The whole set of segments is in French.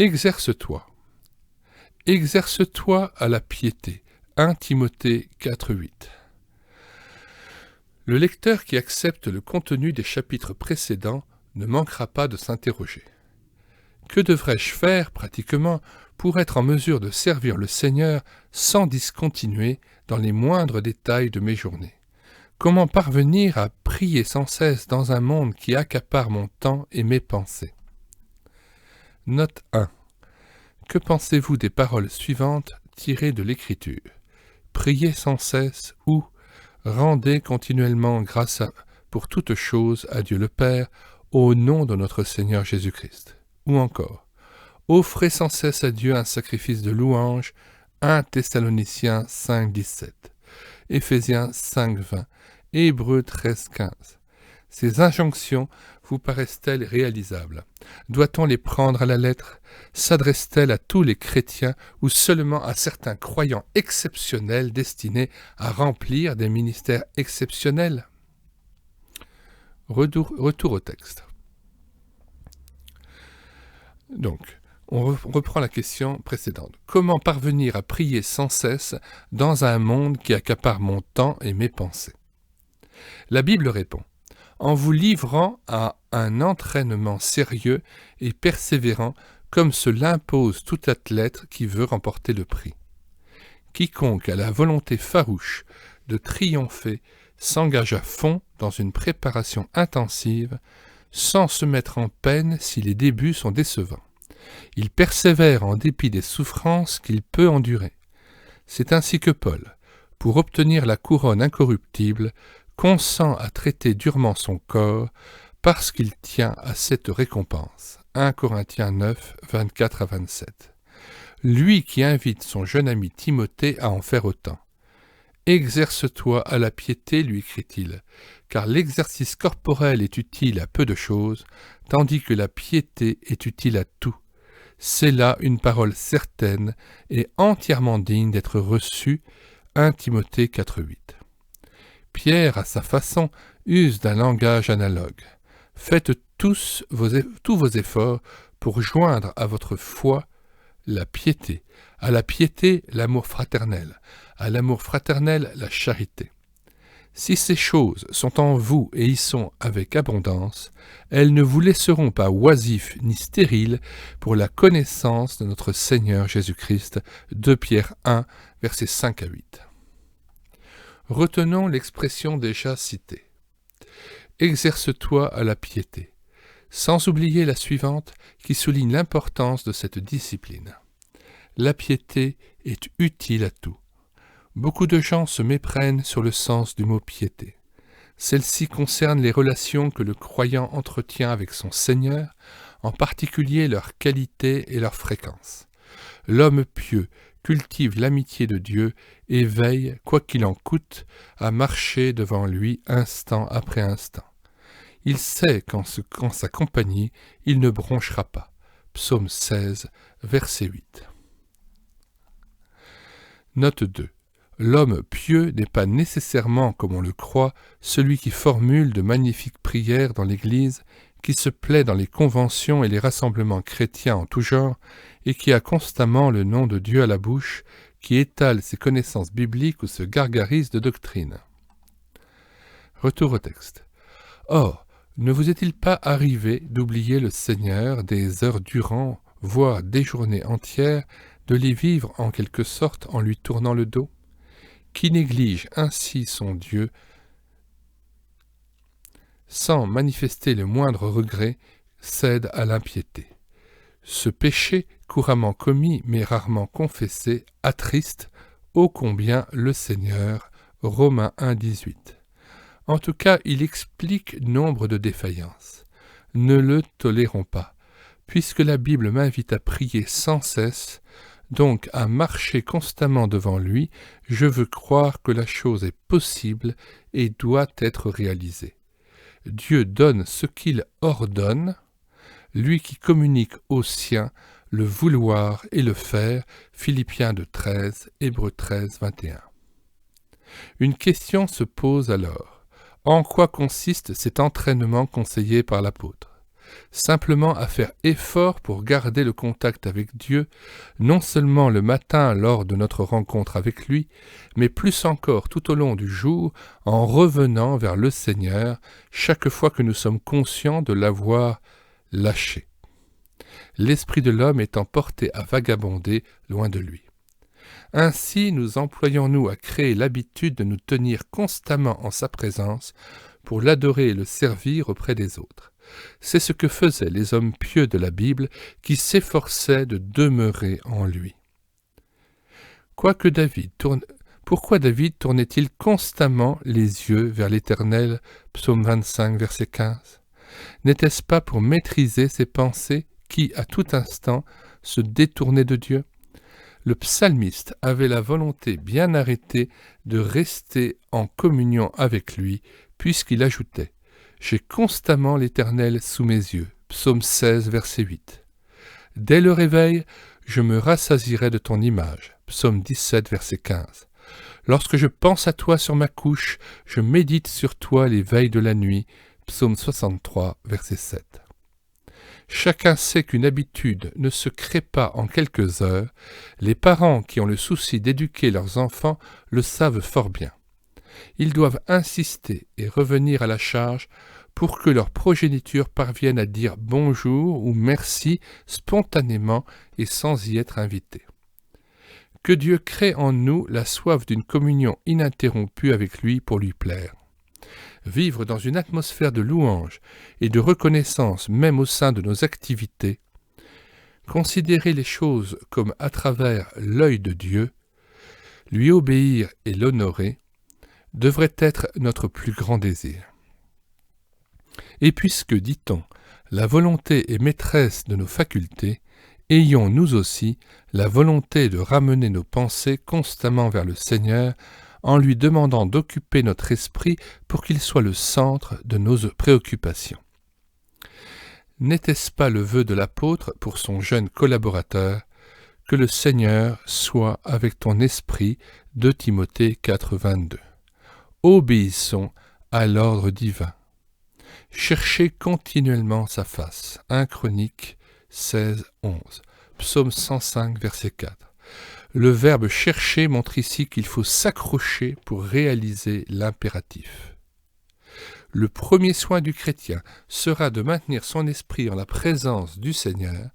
Exerce-toi. Exerce-toi à la piété. 1 Timothée 4,8. Le lecteur qui accepte le contenu des chapitres précédents ne manquera pas de s'interroger. Que devrais-je faire, pratiquement, pour être en mesure de servir le Seigneur sans discontinuer dans les moindres détails de mes journées? Comment parvenir à prier sans cesse dans un monde qui accapare mon temps et mes pensées? Note 1. Que pensez-vous des paroles suivantes tirées de l'Écriture? Priez sans cesse ou rendez continuellement grâce pour toutes choses à Dieu le Père au nom de notre Seigneur Jésus-Christ. Ou encore, offrez sans cesse à Dieu un sacrifice de louange, 1 Thessaloniciens 5, 17, Éphésiens 5, 20, Hébreux 13, 15. Ces injonctions vous paraissent-elles réalisables? Doit-on les prendre à la lettre? S'adressent-elles à tous les chrétiens ou seulement à certains croyants exceptionnels destinés à remplir des ministères exceptionnels? Retour au texte. Donc, on reprend la question précédente. Comment parvenir à prier sans cesse dans un monde qui accapare mon temps et mes pensées? La Bible répond: en vous livrant à un entraînement sérieux et persévérant comme se l'impose tout athlète qui veut remporter le prix. Quiconque a la volonté farouche de triompher s'engage à fond dans une préparation intensive sans se mettre en peine si les débuts sont décevants. Il persévère en dépit des souffrances qu'il peut endurer. C'est ainsi que Paul, pour obtenir la couronne incorruptible, consent à traiter durement son corps parce qu'il tient à cette récompense. 1 Corinthiens 9, 24 à 27. Lui qui invite son jeune ami Timothée à en faire autant. « Exerce-toi à la piété, lui écrit-il, car l'exercice corporel est utile à peu de choses, tandis que la piété est utile à tout. C'est là une parole certaine et entièrement digne d'être reçue. » 1 Timothée 4, 8. Pierre, à sa façon, use d'un langage analogue. Faites tous vos efforts pour joindre à votre foi la piété, à la piété l'amour fraternel, à l'amour fraternel la charité. Si ces choses sont en vous et y sont avec abondance, elles ne vous laisseront pas oisifs ni stériles pour la connaissance de notre Seigneur Jésus-Christ. 2 Pierre 1, versets 5 à 8. Retenons l'expression déjà citée. Exerce-toi à la piété, sans oublier la suivante qui souligne l'importance de cette discipline. La piété est utile à tout. Beaucoup de gens se méprennent sur le sens du mot piété. Celle-ci concerne les relations que le croyant entretient avec son Seigneur, en particulier leur qualité et leur fréquence. L'homme pieux cultive l'amitié de Dieu et veille, quoi qu'il en coûte, à marcher devant lui instant après instant. Il sait qu'en sa compagnie, il ne bronchera pas. Psaume 16, verset 8. Note 2. L'homme pieux n'est pas nécessairement, comme on le croit, celui qui formule de magnifiques prières dans l'Église, qui se plaît dans les conventions et les rassemblements chrétiens en tout genre, et qui a constamment le nom de Dieu à la bouche, qui étale ses connaissances bibliques ou se gargarise de doctrine. Retour au texte. Or, ne vous est-il pas arrivé d'oublier le Seigneur des heures durant, voire des journées entières, de les vivre en quelque sorte en lui tournant le dos? Qui néglige ainsi son Dieu sans manifester le moindre regret, cède à l'impiété. Ce péché, couramment commis mais rarement confessé, attriste ô combien le Seigneur. Romains 1, 18. En tout cas, il explique nombre de défaillances. Ne le tolérons pas, puisque la Bible m'invite à prier sans cesse, donc à marcher constamment devant lui. Je veux croire que la chose est possible et doit être réalisée. Dieu donne ce qu'il ordonne, lui qui communique aux siens le vouloir et le faire. Philippiens 2, 13, Hébreux 13, 21. Une question se pose alors. En quoi consiste cet entraînement conseillé par l'apôtre? simplement à faire effort pour garder le contact avec Dieu, non seulement le matin lors de notre rencontre avec lui, mais plus encore tout au long du jour en revenant vers le Seigneur chaque fois que nous sommes conscients de l'avoir lâché. L'esprit de l'homme étant porté à vagabonder loin de lui. Ainsi nous employons-nous à créer l'habitude de nous tenir constamment en sa présence pour l'adorer et le servir auprès des autres. C'est ce que faisaient les hommes pieux de la Bible qui s'efforçaient de demeurer en lui. Pourquoi David tournait-il constamment les yeux vers l'Éternel, psaume 25, verset 15 ? N'était-ce pas pour maîtriser ses pensées qui, à tout instant, se détournaient de Dieu ? Le psalmiste avait la volonté bien arrêtée de rester en communion avec lui, puisqu'il ajoutait « J'ai constamment l'Éternel sous mes yeux » psaume 16, verset 8. « Dès le réveil, je me rassasirai de ton image » psaume 17, verset 15. « Lorsque je pense à toi sur ma couche, je médite sur toi les veilles de la nuit » psaume 63, verset 7. Chacun sait qu'une habitude ne se crée pas en quelques heures. Les parents qui ont le souci d'éduquer leurs enfants le savent fort bien. Ils doivent insister et revenir à la charge pour que leur progéniture parvienne à dire bonjour ou merci spontanément et sans y être invité. Que Dieu crée en nous la soif d'une communion ininterrompue avec lui pour lui plaire. Vivre dans une atmosphère de louange et de reconnaissance même au sein de nos activités, considérer les choses comme à travers l'œil de Dieu, lui obéir et l'honorer, devrait être notre plus grand désir. Et puisque, dit-on, la volonté est maîtresse de nos facultés, ayons nous aussi la volonté de ramener nos pensées constamment vers le Seigneur en lui demandant d'occuper notre esprit pour qu'il soit le centre de nos préoccupations. N'était-ce pas le vœu de l'apôtre pour son jeune collaborateur « Que le Seigneur soit avec ton esprit » 2 Timothée 4, 22. Obéissons à l'ordre divin. Cherchez continuellement sa face. 1 Chroniques 16, 11. Psaume 105, verset 4. Le verbe « chercher » montre ici qu'il faut s'accrocher pour réaliser l'impératif. Le premier soin du chrétien sera de maintenir son esprit en la présence du Seigneur,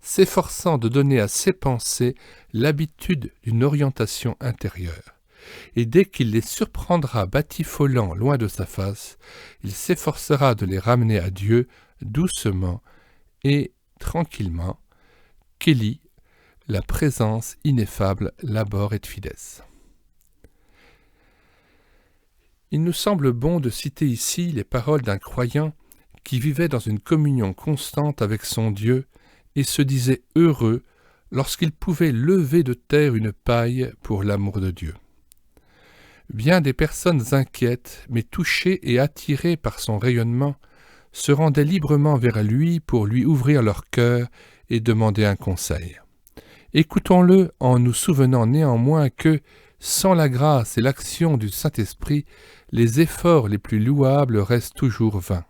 s'efforçant de donner à ses pensées l'habitude d'une orientation intérieure. Et dès qu'il les surprendra batifolant loin de sa face, il s'efforcera de les ramener à Dieu doucement et tranquillement. Kelly, la présence ineffable labor et fides. Il nous semble bon de citer ici les paroles d'un croyant qui vivait dans une communion constante avec son Dieu et se disait heureux lorsqu'il pouvait lever de terre une paille pour l'amour de Dieu. Bien des personnes inquiètes, mais touchées et attirées par son rayonnement, se rendaient librement vers lui pour lui ouvrir leur cœur et demander un conseil. Écoutons-le en nous souvenant néanmoins que, sans la grâce et l'action du Saint-Esprit, les efforts les plus louables restent toujours vains.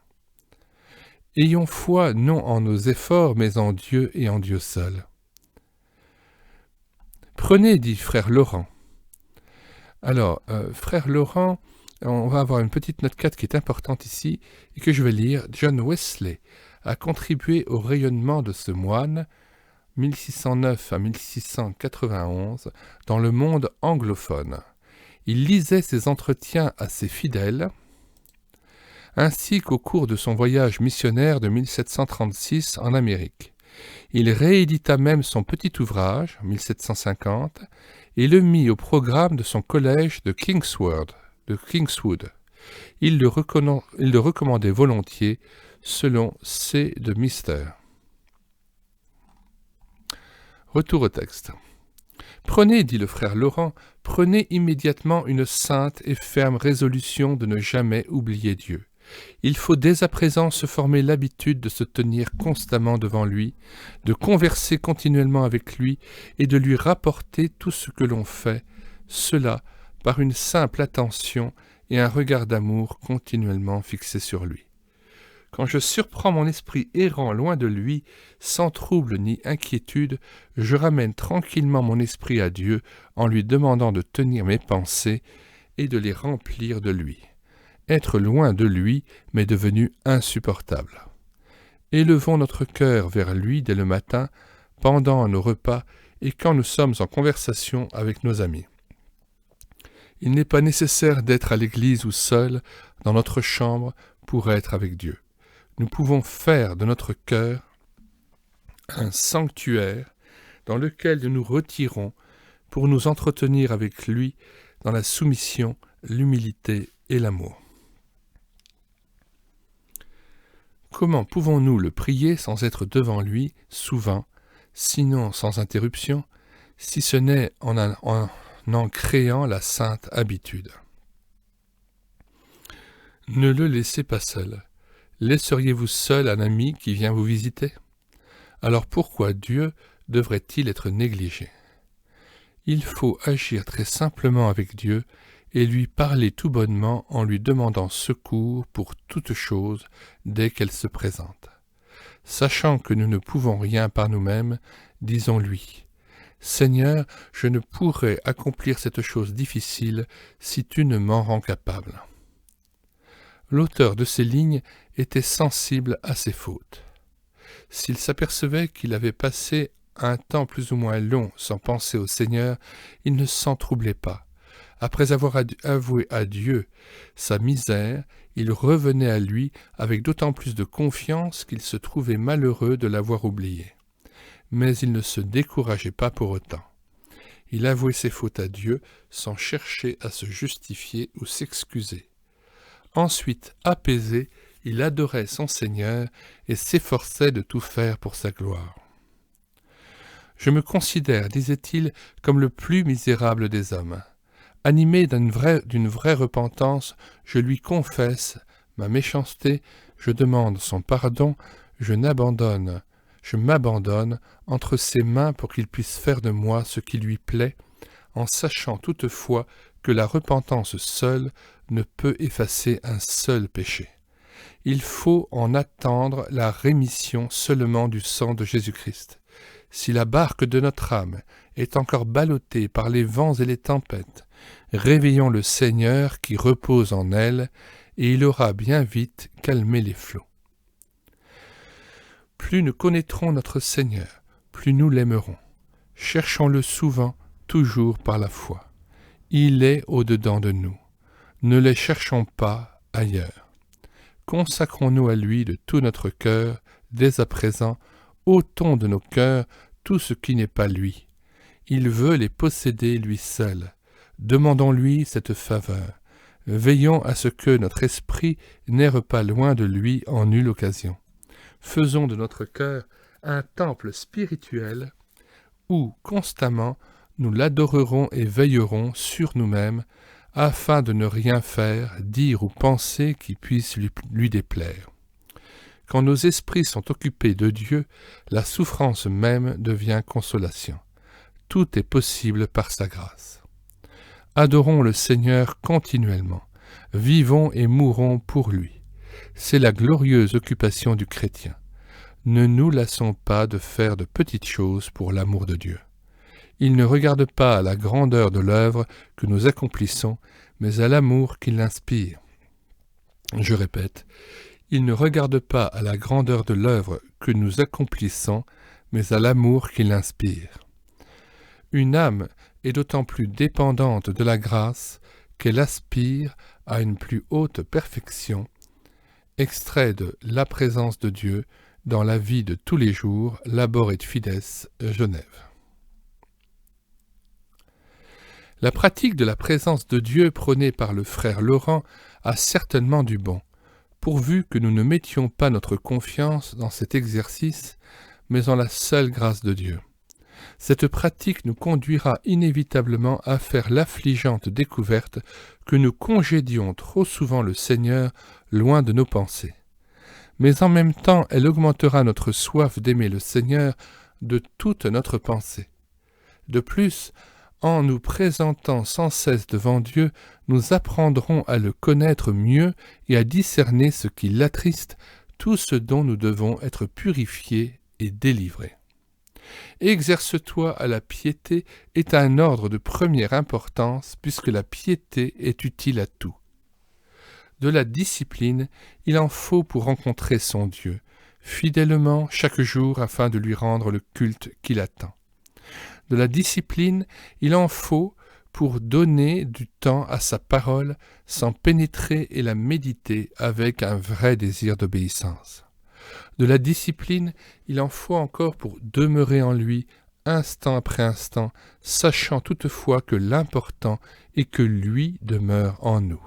Ayons foi non en nos efforts, mais en Dieu et en Dieu seul. Prenez, dit frère Laurent. Alors, frère Laurent, on va avoir une petite note 4 qui est importante ici, et que je vais lire. John Wesley a contribué au rayonnement de ce moine, 1609 à 1691, dans le monde anglophone. Il lisait ses entretiens à ses fidèles, ainsi qu'au cours de son voyage missionnaire de 1736 en Amérique. Il réédita même son petit ouvrage, 1750, et le mit au programme de son collège de Kingswood. Il le recommandait volontiers, selon C. de Mister. Retour au texte. « Prenez, dit le frère Laurent, prenez immédiatement une sainte et ferme résolution de ne jamais oublier Dieu. Il faut dès à présent se former l'habitude de se tenir constamment devant lui, de converser continuellement avec lui et de lui rapporter tout ce que l'on fait, cela par une simple attention et un regard d'amour continuellement fixé sur lui. Quand je surprends mon esprit errant loin de lui, sans trouble ni inquiétude, je ramène tranquillement mon esprit à Dieu en lui demandant de tenir mes pensées et de les remplir de lui. Être loin de lui m'est devenu insupportable. Élevons notre cœur vers lui dès le matin, pendant nos repas et quand nous sommes en conversation avec nos amis. Il n'est pas nécessaire d'être à l'église ou seul, dans notre chambre, pour être avec Dieu. Nous pouvons faire de notre cœur un sanctuaire dans lequel nous nous retirons pour nous entretenir avec lui dans la soumission, l'humilité et l'amour. Comment pouvons-nous le prier sans être devant lui souvent, sinon sans interruption, si ce n'est en créant la sainte habitude? Ne le laissez pas seul. Laisseriez-vous seul un ami qui vient vous visiter? Alors pourquoi Dieu devrait-il être négligé? Il faut agir très simplement avec Dieu et lui parler tout bonnement en lui demandant secours pour toute chose dès qu'elle se présente. Sachant que nous ne pouvons rien par nous-mêmes, disons-lui: « Seigneur, je ne pourrais accomplir cette chose difficile si tu ne m'en rends capable. » L'auteur de ces lignes était sensible à ses fautes. S'il s'apercevait qu'il avait passé un temps plus ou moins long sans penser au Seigneur, il ne s'en troublait pas. Après avoir avoué à Dieu sa misère, il revenait à lui avec d'autant plus de confiance qu'il se trouvait malheureux de l'avoir oublié. Mais il ne se décourageait pas pour autant. Il avouait ses fautes à Dieu sans chercher à se justifier ou s'excuser. Ensuite, apaisé, il adorait son Seigneur et s'efforçait de tout faire pour sa gloire. « Je me considère, disait-il, comme le plus misérable des hommes. Animé d'une vraie repentance, je lui confesse ma méchanceté, je demande son pardon, je m'abandonne entre ses mains pour qu'il puisse faire de moi ce qui lui plaît, en sachant toutefois que la repentance seule ne peut effacer un seul péché. Il faut en attendre la rémission seulement du sang de Jésus-Christ. Si la barque de notre âme est encore ballottée par les vents et les tempêtes, réveillons le Seigneur qui repose en elle, et il aura bien vite calmé les flots. Plus nous connaîtrons notre Seigneur, plus nous l'aimerons. Cherchons-le souvent, toujours par la foi. Il est au-dedans de nous. Ne les cherchons pas ailleurs. Consacrons-nous à lui de tout notre cœur, dès à présent, ôtons de nos cœurs tout ce qui n'est pas lui. Il veut les posséder lui seul. Demandons-lui cette faveur. Veillons à ce que notre esprit n'erre pas loin de lui en nulle occasion. Faisons de notre cœur un temple spirituel où, constamment, nous l'adorerons et veillerons sur nous-mêmes, afin de ne rien faire, dire ou penser qui puisse lui déplaire. Quand nos esprits sont occupés de Dieu, la souffrance même devient consolation. Tout est possible par sa grâce. Adorons le Seigneur continuellement. Vivons et mourons pour lui. C'est la glorieuse occupation du chrétien. Ne nous lassons pas de faire de petites choses pour l'amour de Dieu. Il ne regarde pas à la grandeur de l'œuvre que nous accomplissons, mais à l'amour qui l'inspire. Je répète, il ne regarde pas à la grandeur de l'œuvre que nous accomplissons, mais à l'amour qui l'inspire. Une âme est d'autant plus dépendante de la grâce qu'elle aspire à une plus haute perfection. Extrait de La présence de Dieu dans la vie de tous les jours, Labor et Fides, Genève. La pratique de la présence de Dieu prônée par le frère Laurent a certainement du bon, pourvu que nous ne mettions pas notre confiance dans cet exercice, mais en la seule grâce de Dieu. Cette pratique nous conduira inévitablement à faire l'affligeante découverte que nous congédions trop souvent le Seigneur loin de nos pensées. Mais en même temps, elle augmentera notre soif d'aimer le Seigneur de toute notre pensée. De plus, en nous présentant sans cesse devant Dieu, nous apprendrons à le connaître mieux et à discerner ce qui l'attriste, tout ce dont nous devons être purifiés et délivrés. Exerce-toi à la piété est un ordre de première importance puisque la piété est utile à tout. De la discipline, il en faut pour rencontrer son Dieu, fidèlement chaque jour afin de lui rendre le culte qu'il attend. De la discipline, il en faut pour donner du temps à sa parole, s'en pénétrer et la méditer avec un vrai désir d'obéissance. De la discipline, il en faut encore pour demeurer en lui, instant après instant, sachant toutefois que l'important est que lui demeure en nous.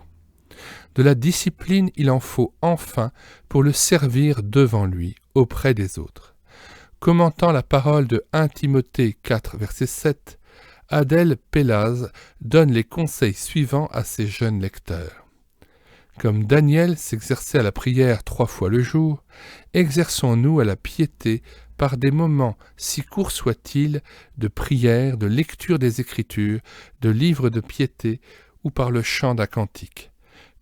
De la discipline, il en faut enfin pour le servir devant lui, auprès des autres. Commentant la parole de 1 Timothée 4, verset 7, Adèle Pélase donne les conseils suivants à ses jeunes lecteurs. Comme Daniel s'exerçait à la prière 3 fois le jour, exerçons-nous à la piété par des moments, si courts soient-ils, de prière, de lecture des Écritures, de livres de piété ou par le chant d'un cantique.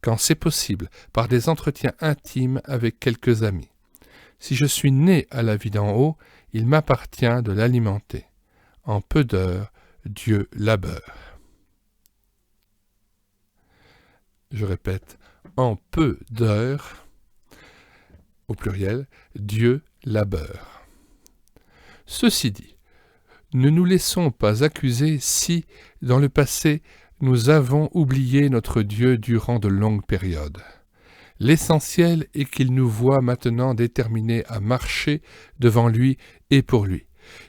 Quand c'est possible, par des entretiens intimes avec quelques amis. Si je suis né à la vie d'en haut, il m'appartient de l'alimenter. En peu d'heures, Dieu labeur. Je répète, en peu d'heures, au pluriel, Dieu labeur. Ceci dit, ne nous laissons pas accuser si, dans le passé, nous avons oublié notre Dieu durant de longues périodes. L'essentiel est qu'il nous voit maintenant déterminés à marcher devant lui et pour lui.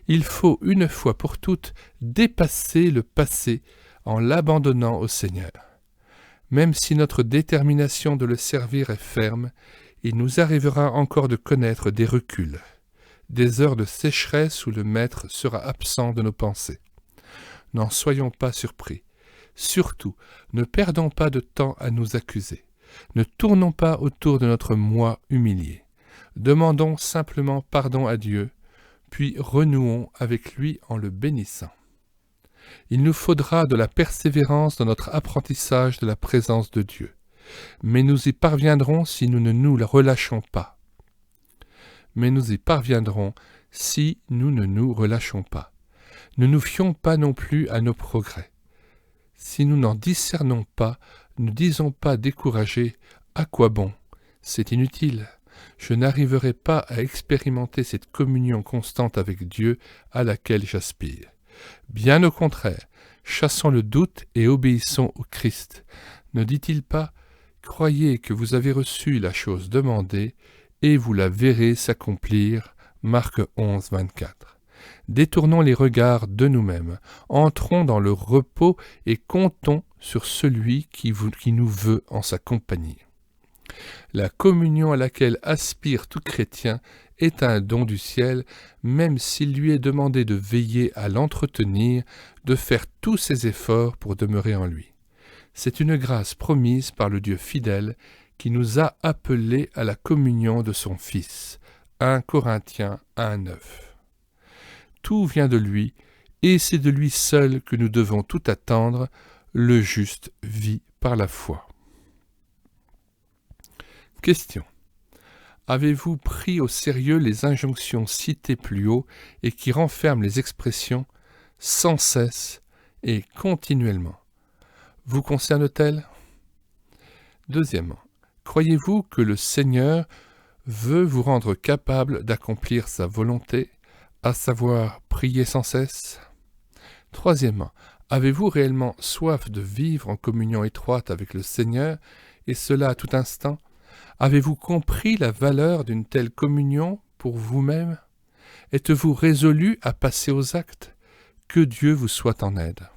Il faut une fois pour toutes dépasser le passé en l'abandonnant au Seigneur. Même si notre détermination de le servir est ferme, il nous arrivera encore de connaître des reculs, des heures de sécheresse où le Maître sera absent de nos pensées. N'en soyons pas surpris. Surtout, ne perdons pas de temps à nous accuser. Ne tournons pas autour de notre moi humilié. Demandons simplement pardon à Dieu, puis renouons avec lui en le bénissant. Il nous faudra de la persévérance dans notre apprentissage de la présence de Dieu, mais nous y parviendrons si nous ne nous relâchons pas. Ne nous fions pas non plus à nos progrès. Si nous n'en discernons pas, ne disons pas découragés, à quoi bon? C'est inutile. Je n'arriverai pas à expérimenter cette communion constante avec Dieu à laquelle j'aspire. Bien au contraire, chassons le doute et obéissons au Christ. Ne dit-il pas « Croyez que vous avez reçu la chose demandée, et vous la verrez s'accomplir » Marc 11, 24. Détournons les regards de nous-mêmes, entrons dans le repos et comptons sur celui qui nous veut en sa compagnie. La communion à laquelle aspire tout chrétien est un don du ciel, même s'il lui est demandé de veiller à l'entretenir, de faire tous ses efforts pour demeurer en lui. C'est une grâce promise par le Dieu fidèle qui nous a appelés à la communion de son Fils. 1 Corinthiens 1,9. Tout vient de lui, et c'est de lui seul que nous devons tout attendre. Le juste vit par la foi. Question. Avez-vous pris au sérieux les injonctions citées plus haut et qui renferment les expressions « sans cesse » et « continuellement » vous concerne-t-elle? Deuxièmement, croyez-vous que le Seigneur veut vous rendre capable d'accomplir sa volonté, à savoir prier sans cesse? Troisièmement, avez-vous réellement soif de vivre en communion étroite avec le Seigneur, et cela à tout instant? Avez-vous compris la valeur d'une telle communion pour vous-même? Êtes-vous résolu à passer aux actes? Que Dieu vous soit en aide.